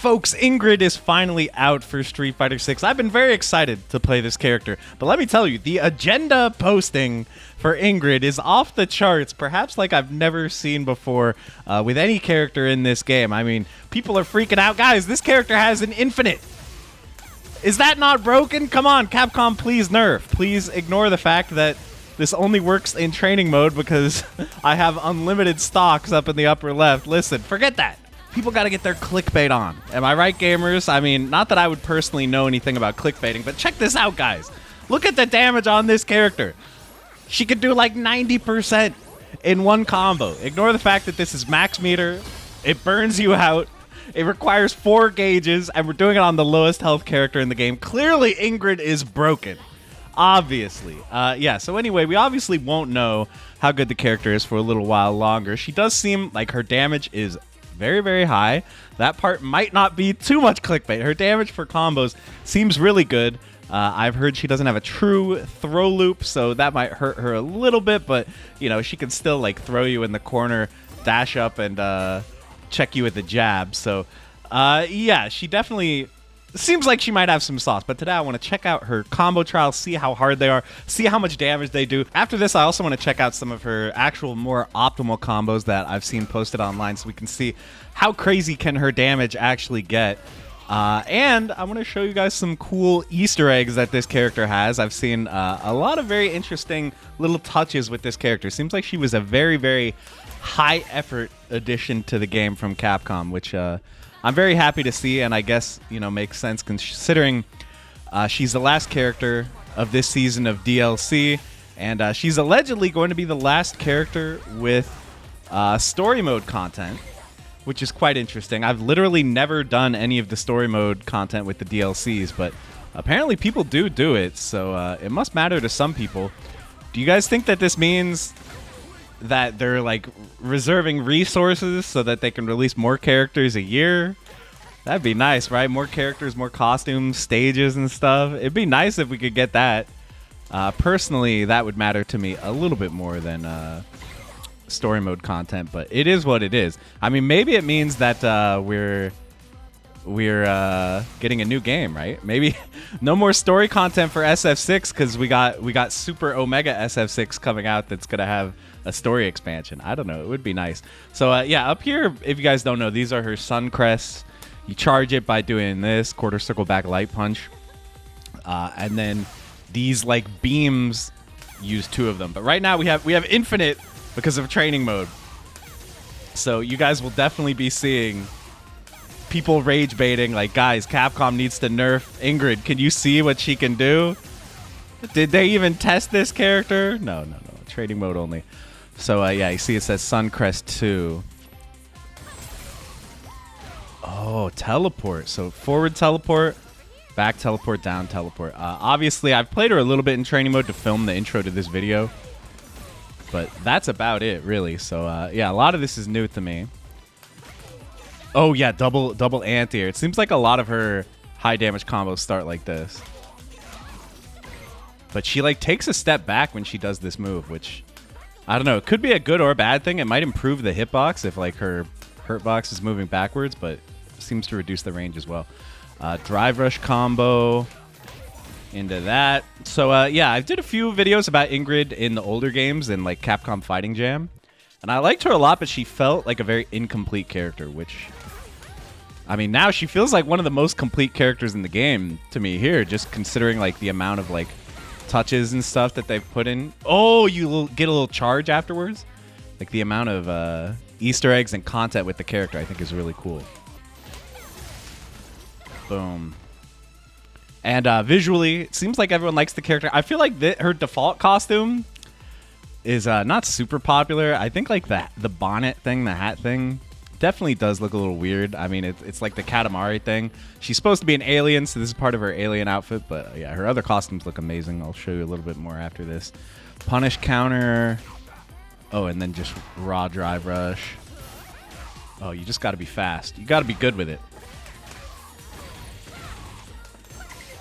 Folks, Ingrid is finally out for Street Fighter 6. I've been very excited to play this character, but let me tell you, the agenda posting for Ingrid is off the charts, perhaps like I've never seen before with any character in this game. I mean, people are freaking out. Guys, this character has an infinite. Is that not broken? Come on, Capcom, please nerf. Please ignore the fact that this only works in training mode because I have unlimited stocks up in the upper left. Listen, forget that. People got to get their clickbait on. Am I right, gamers? I mean, not that I would personally know anything about clickbaiting, but check this out, guys. Look at the damage on this character. She could do like 90% in one combo. Ignore the fact that this is max meter. It burns you out. It requires 4 gauges, and we're doing it on the lowest health character in the game. Clearly, Ingrid is broken. Obviously. Yeah, so anyway, we obviously won't know how good the character is for a little while longer. She does seem like her damage is very, very high. That part might not be too much clickbait. Her damage for combos seems really good. I've heard she doesn't have a true throw loop, so that might hurt her a little bit, but, you know, she can still, like, throw you in the corner, dash up, and check you with the jab. So, yeah, she definitely seems like she might have some sauce, but today I want to check out her combo trials, see how hard they are, see how much damage they do. After this, I also want to check out some of her actual more optimal combos that I've seen posted online so we can see how crazy can her damage actually get. And I want to show you guys some cool Easter eggs that this character has. I've seen a lot of very interesting little touches with this character. Seems like she was a very, very high effort addition to the game from Capcom, which I'm very happy to see, and I guess, you know, makes sense considering she's the last character of this season of DLC, and she's allegedly going to be the last character with story mode content, which is quite interesting. I've literally never done any of the story mode content with the DLCs, but apparently people do it, so it must matter to some people. Do you guys think that this means that they're like reserving resources so that they can release more characters a year? That'd be nice, right? More characters, more costumes, stages and stuff. It'd be nice if we could get that. Personally, that would matter to me a little bit more than story mode content, but it is what it is. I mean, maybe it means that we're getting a new game, right? Maybe no more story content for SF6 because we got Super Omega SF6 coming out that's gonna have a story expansion. I don't know. It would be nice. So yeah, up here, if you guys don't know, these are her sun crests. You charge it by doing this quarter circle back light punch, and then these like beams use 2 of them. But right now we have infinite because of training mode. So you guys will definitely be seeing people rage baiting like, guys, Capcom needs to nerf Ingrid. Can you see what she can do? Did they even test this character? No. Training mode only. So yeah, you see it says Suncrest 2. Oh, teleport. So forward teleport, back teleport, down teleport. Obviously, I've played her a little bit in training mode to film the intro to this video, but that's about it, really. So yeah, a lot of this is new to me. Oh yeah, double anti-air. It seems like a lot of her high damage combos start like this. But she like takes a step back when she does this move, which I don't know. It could be a good or bad thing. It might improve the hitbox if like her hurt box is moving backwards, but seems to reduce the range as well. Drive rush combo into that. So yeah, I did a few videos about Ingrid in the older games in like Capcom Fighting Jam, and I liked her a lot, but she felt like a very incomplete character, which, I mean, now she feels like one of the most complete characters in the game to me here, just considering like the amount of like touches and stuff that they've put in. Oh, you get a little charge afterwards. Like the amount of Easter eggs and content with the character I think is really cool. Boom. And visually, it seems like everyone likes the character. I feel like her default costume is not super popular. I think like the bonnet thing, the hat thing, definitely does look a little weird. I mean, it's like the Katamari thing. She's supposed to be an alien, so this is part of her alien outfit. But yeah, her other costumes look amazing. I'll show you a little bit more after this. Punish counter. Oh, and then just raw drive rush. Oh, you just got to be fast. You got to be good with it.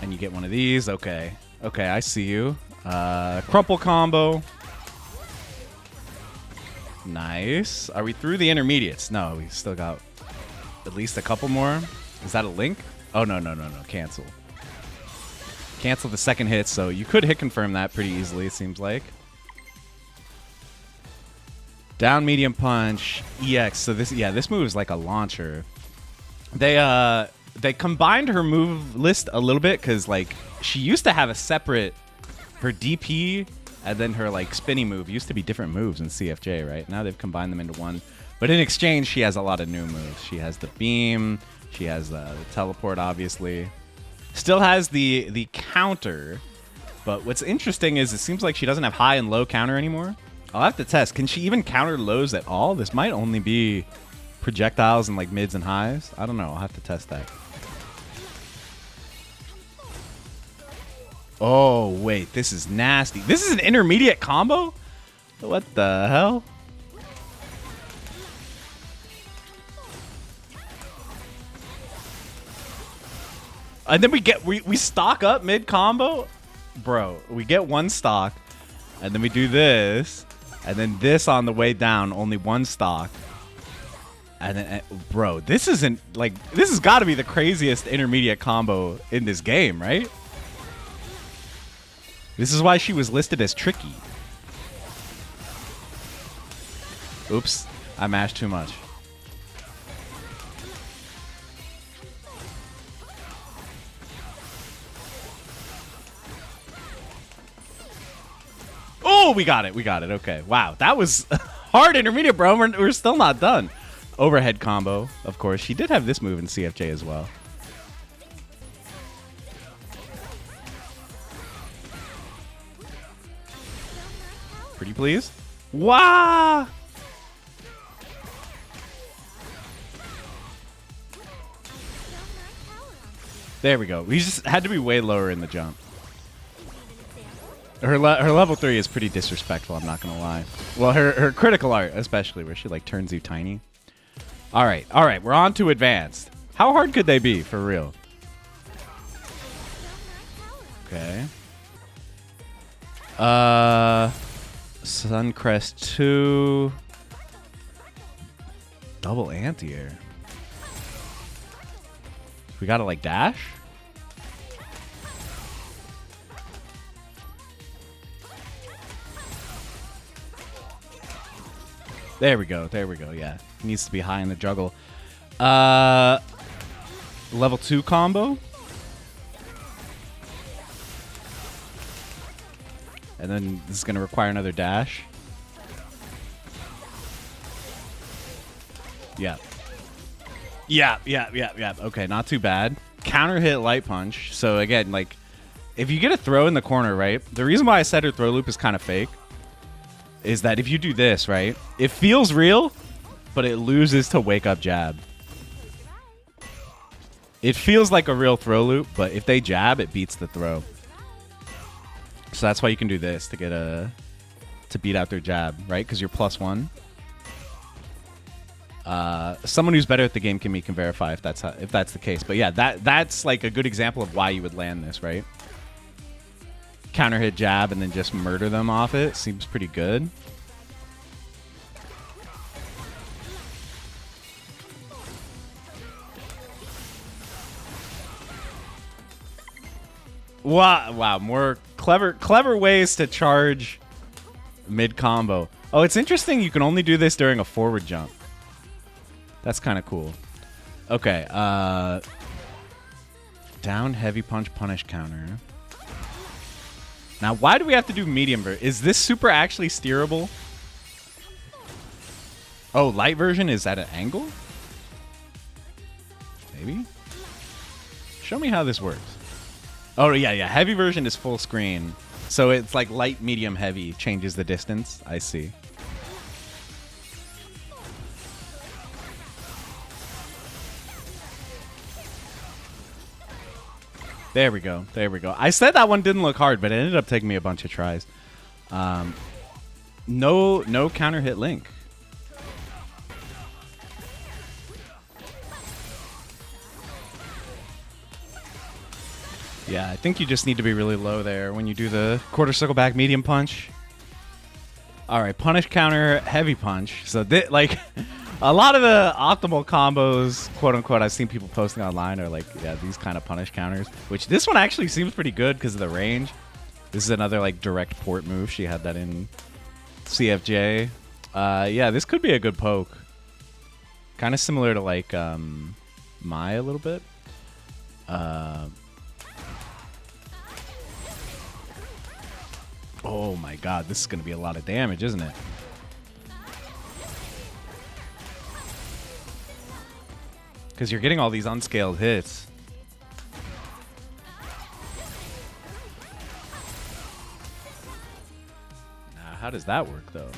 And you get one of these. Okay. Okay, I see you. Crumple combo. Nice. Are we through the intermediates? No, we still got at least a couple more. Is that a link? Oh, no. Cancel. Cancel the second hit, so you could hit confirm that pretty easily, it seems like. Down medium punch, EX. So this move is like a launcher. They combined her move list a little bit because like she used to have a separate her DP and then her like spinny move used to be different moves in CFJ, right? Now they've combined them into one. But in exchange, she has a lot of new moves. She has the beam, she has the teleport, obviously. Still has the counter. But what's interesting is it seems like she doesn't have high and low counter anymore. I'll have to test. Can she even counter lows at all? This might only be projectiles and like mids and highs. I don't know. I'll have to test that. Oh, wait. This is nasty. This is an intermediate combo? What the hell? And then we stock up mid combo? Bro, we get one stock. And then we do this. And then this on the way down, only one stock. And then, bro, this isn't like, this has got to be the craziest intermediate combo in this game, right? This is why she was listed as tricky. Oops, I mashed too much. Oh, we got it. We got it. Okay. Wow. That was hard intermediate, bro. We're still not done. Overhead combo, of course. She did have this move in CFJ as well. Pretty please. Wow. There we go. We just had to be way lower in the jump. Her level 3 is pretty disrespectful, I'm not going to lie. Well, her critical art, especially, where she, like, turns you tiny. All right, we're on to advanced. How hard could they be, for real? Okay. Suncrest 2. Double anti-air. We gotta, like, dash? There we go. There we go. Yeah. Needs to be high in the juggle. Level 2 combo. And then this is going to require another dash. Yeah. Yeah. Okay, not too bad. Counter hit light punch. So again, like, if you get a throw in the corner, right? The reason why I said her throw loop is kind of fake is that if you do this, right, it feels real, but it loses to wake up jab. It feels like a real throw loop, but if they jab, it beats the throw. So that's why you can do this to get to beat out their jab, right? Because you're +1. Someone who's better at the game can verify if that's the case. But yeah, that's like a good example of why you would land this, right? Counter hit jab and then just murder them off it. Seems pretty good. Wow, more clever ways to charge mid combo. Oh, it's interesting you can only do this during a forward jump. That's kind of cool. Okay, down heavy punch punish counter. Now, why do we have to do medium version? Is this super actually steerable? Oh, light version is at an angle? Maybe? Show me how this works. Oh, yeah. Heavy version is full screen. So it's like light, medium, heavy changes the distance. I see. There we go. I said that one didn't look hard, but it ended up taking me a bunch of tries. No counter hit link. Yeah, I think you just need to be really low there when you do the quarter circle back medium punch. All right, punish counter, heavy punch. So like A lot of the optimal combos, quote unquote, I've seen people posting online are like, yeah, these kind of punish counters, which this one actually seems pretty good because of the range. This is another like direct port move. She had that in CFJ. Yeah, this could be a good poke. Kind of similar to like Mai a little bit. Oh my god, this is going to be a lot of damage, isn't it? Because you're getting all these unscaled hits. Now, how does that work, though?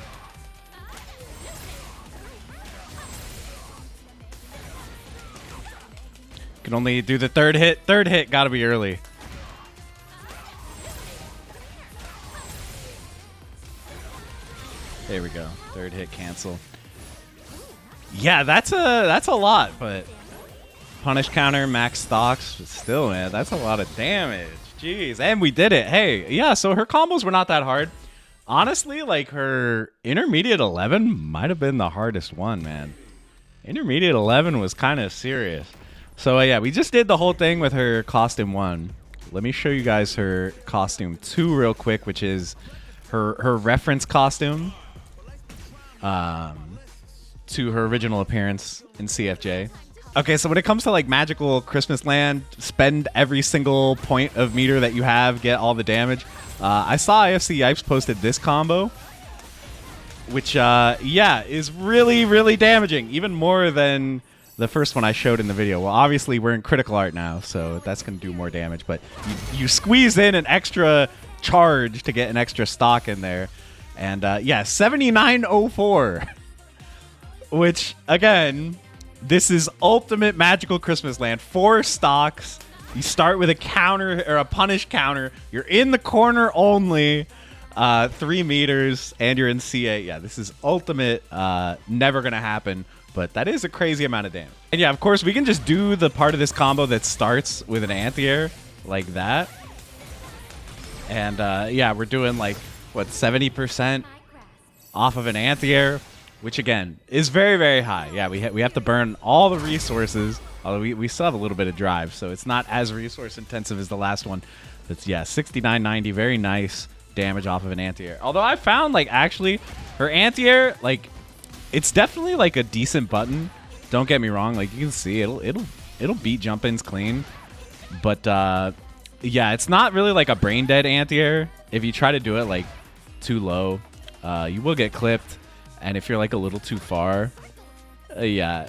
Can only do the third hit. Third hit gotta be early. There we go. Third hit cancel. Yeah, that's a lot, but punish counter, max stocks, but still, man, that's a lot of damage. Jeez, and we did it. Hey, yeah, so her combos were not that hard. Honestly, like her intermediate 11 might have been the hardest one, man. Intermediate 11 was kind of serious. So yeah, we just did the whole thing with her costume 1. Let me show you guys her costume 2 real quick, which is her reference costume to her original appearance in CFJ. Okay, so when it comes to like magical Christmas land, spend every single point of meter that you have, get all the damage. I saw IFC Yipes posted this combo, which yeah, is really, really damaging, even more than the first one I showed in the video. Well, obviously we're in critical art now, so that's going to do more damage, but you squeeze in an extra charge to get an extra stock in there. And yeah, 7904, which again, this is ultimate magical Christmas land. 4 stocks. You start with a counter or a punish counter. You're in the corner only. 3 meters, and you're in C8. Yeah, this is ultimate. Never gonna happen, but that is a crazy amount of damage. And yeah, of course, we can just do the part of this combo that starts with an anti-air like that. And yeah, we're doing like what, 70% off of an anti-air, which again is very, very high. Yeah, we have to burn all the resources, although we still have a little bit of drive, so it's not as resource intensive as the last one. But yeah, 6990, very nice damage off of an anti-air. Although I found like actually her anti-air, like it's definitely like a decent button. Don't get me wrong, like you can see it'll beat jump-ins clean. But yeah, it's not really like a brain dead anti-air. If you try to do it like too low, you will get clipped. And if you're like a little too far, yeah,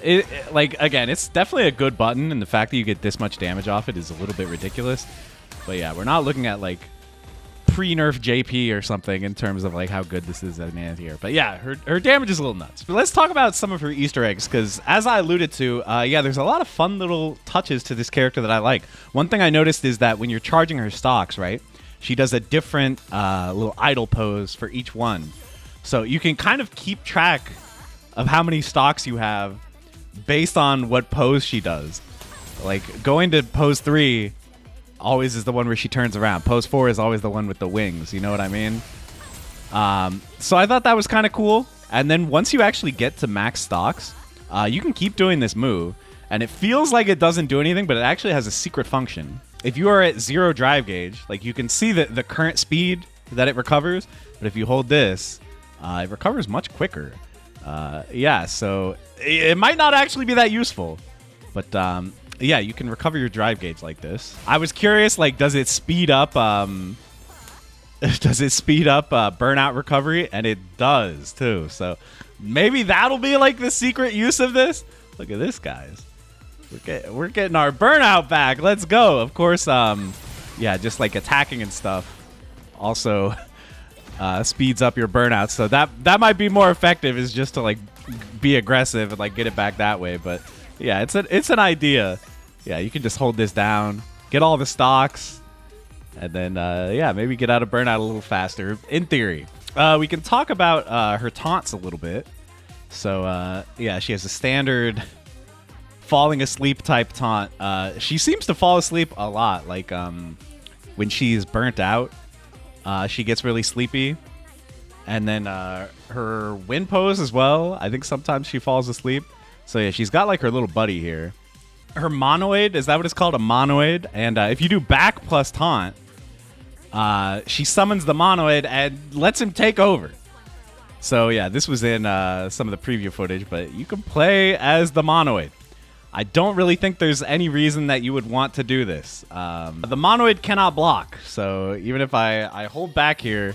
like again, it's definitely a good button, and the fact that you get this much damage off it is a little bit ridiculous. But yeah, we're not looking at like pre-nerf JP or something in terms of like how good this is as an anti-air. But yeah, her damage is a little nuts. But let's talk about some of her Easter eggs, because as I alluded to, yeah, there's a lot of fun little touches to this character that I like. One thing I noticed is that when you're charging her stocks, right, she does a different little idle pose for each one. So you can kind of keep track of how many stocks you have based on what pose she does. Like going to pose 3 always is the one where she turns around. Pose 4 is always the one with the wings. You know what I mean? So I thought that was kind of cool. And then once you actually get to max stocks, you can keep doing this move. And it feels like it doesn't do anything, but it actually has a secret function. If you are at 0 drive gauge, like you can see the current speed that it recovers. But if you hold this, it recovers much quicker. Yeah, so it might not actually be that useful. But yeah, you can recover your drive gauge like this. I was curious, like, does it speed up burnout recovery? And it does too. So maybe that'll be like the secret use of this. Look at this, guys. We're getting our burnout back. Let's go. Of course, yeah, just like attacking and stuff also speeds up your burnout. So that might be more effective, is just to like be aggressive and like get it back that way. But yeah, it's an idea. Yeah, you can just hold this down, get all the stocks, and then yeah, maybe get out of burnout a little faster. In theory, we can talk about her taunts a little bit. So yeah, she has a standard falling asleep type taunt. She seems to fall asleep a lot. Like when she's burnt out, she gets really sleepy. And then her wind pose as well. I think sometimes she falls asleep. So yeah, she's got like her little buddy here. Her monoid, is that what it's called? A monoid. And if you do back plus taunt, she summons the monoid and lets him take over. So yeah, this was in some of the preview footage, but you can play as the monoid. I don't really think there's any reason that you would want to do this. The monoid cannot block, so even if I hold back here,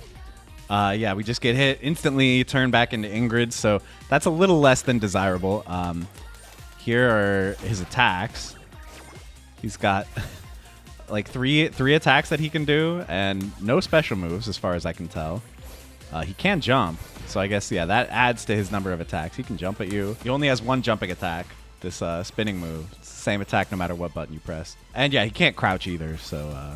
yeah, we just get hit instantly, turn back into Ingrid, so that's a little less than desirable. Here are his attacks. He's got like three attacks that he can do, and no special moves as far as I can tell. He can jump, so I guess, yeah, that adds to his number of attacks. He can jump at you. He only has one jumping attack, this spinning move. It's the same attack no matter what button you press. And yeah, he can't crouch either, so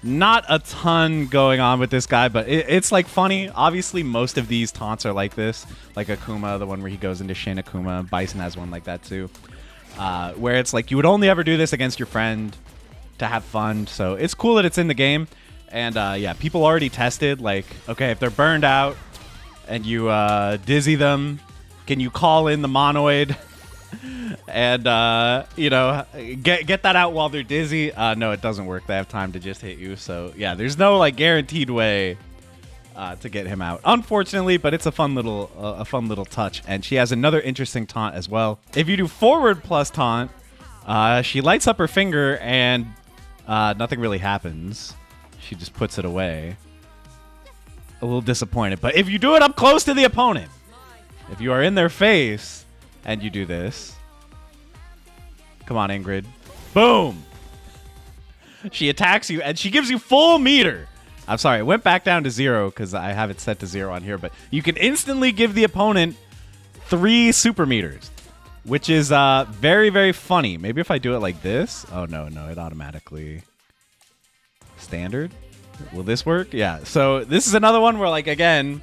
not a ton going on with this guy, but it's like funny. Obviously, most of these taunts are like this, like Akuma, the one where he goes into Shin Akuma. Bison has one like that too, where it's like you would only ever do this against your friend to have fun. So it's cool that it's in the game. And yeah, people already tested, like, okay, if they're burned out and you dizzy them, can you call in the monoid and, you know, get that out while they're dizzy? No, it doesn't work. They have time to just hit you. So, yeah, there's no, like, guaranteed way to get him out, unfortunately, but it's a fun little touch. And she has another interesting taunt as well. If you do forward plus taunt, she lights up her finger and nothing really happens. She just puts it away. A little disappointed. But if you do it up close to the opponent, if you are in their face and you do this, come on, Ingrid. Boom. She attacks you and she gives you full meter. I'm sorry, it went back down to 0 because I have it set to 0 on here, but you can instantly give the opponent 3 super meters, which is very, very funny. Maybe if I do it like this. Oh, no, it automatically... Standard? Will this work? Yeah. So this is another one where, like, again,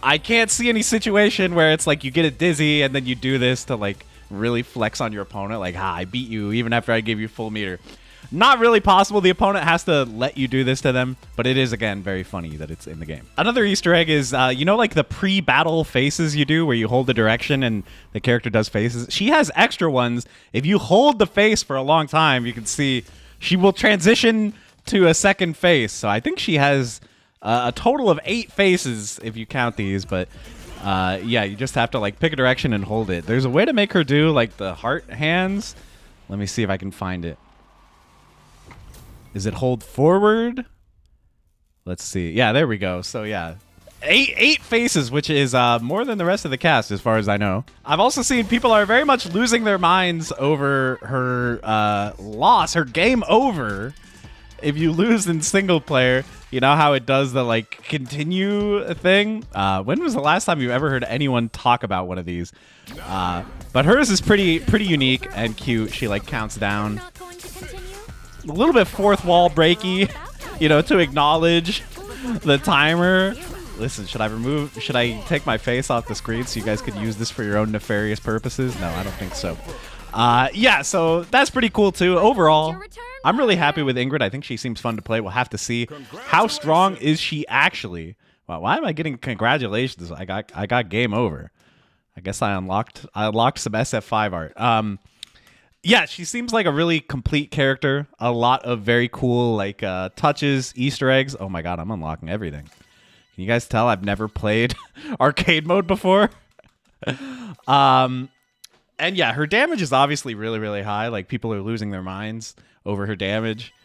I can't see any situation where it's like you get it dizzy and then you do this to, like, really flex on your opponent. Like, I beat you even after I gave you full meter. Not really possible. The opponent has to let you do this to them, but it is, again, very funny that it's in the game. Another Easter egg is, you know, like the pre-battle faces you do where you hold the direction and the character does faces? She has extra ones. If you hold the face for a long time, you can see... she will transition to a second face. So I think she has a total of 8 faces if you count these. But yeah, you just have to like pick a direction and hold it. There's a way to make her do like the heart hands. Let me see if I can find it. Is it hold forward? Let's see. Yeah, there we go. So yeah. 8 faces, which is more than the rest of the cast, as far as I know. I've also seen people are very much losing their minds over her loss, her game over. If you lose in single player, you know how it does the like continue thing. When was the last time you ever heard anyone talk about one of these? But hers is pretty unique and cute. She like counts down, a little bit fourth wall breaky, you know, to acknowledge the timer. Listen, should I take my face off the screen so you guys could use this for your own nefarious purposes? No, I don't think so. Yeah, so that's pretty cool too. Overall, I'm really happy with Ingrid. I think she seems fun to play. We'll have to see how strong is she actually. Wow, why am I getting congratulations? I got game over. I guess I unlocked some SF5 art. Yeah, she seems like a really complete character. A lot of very cool like touches, Easter eggs. Oh my god, I'm unlocking everything. Can you guys tell I've never played arcade mode before? And yeah, her damage is obviously really, really high. Like, people are losing their minds over her damage.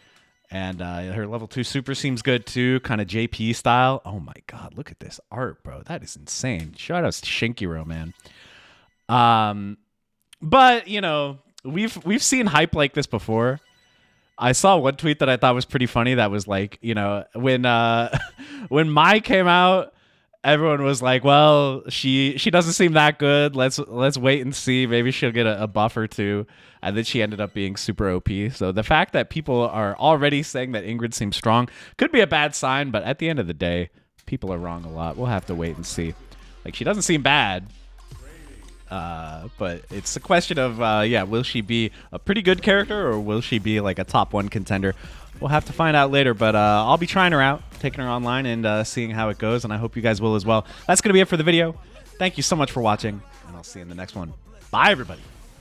And her level 2 super seems good, too. Kind of JP style. Oh, my God. Look at this art, bro. That is insane. Shout out to Shinkiro, man. But, you know, we've seen hype like this before. I saw one tweet that I thought was pretty funny that was like, you know, when Mai came out, everyone was like, well, she doesn't seem that good. Let's wait and see. Maybe she'll get a buff or two. And then she ended up being super OP. So the fact that people are already saying that Ingrid seems strong could be a bad sign. But at the end of the day, people are wrong a lot. We'll have to wait and see. Like, she doesn't seem bad. But it's a question of, yeah, will she be a pretty good character or will she be like a top 1 contender? We'll have to find out later, but I'll be trying her out, taking her online and seeing how it goes, and I hope you guys will as well. That's going to be it for the video. Thank you so much for watching, and I'll see you in the next one. Bye, everybody.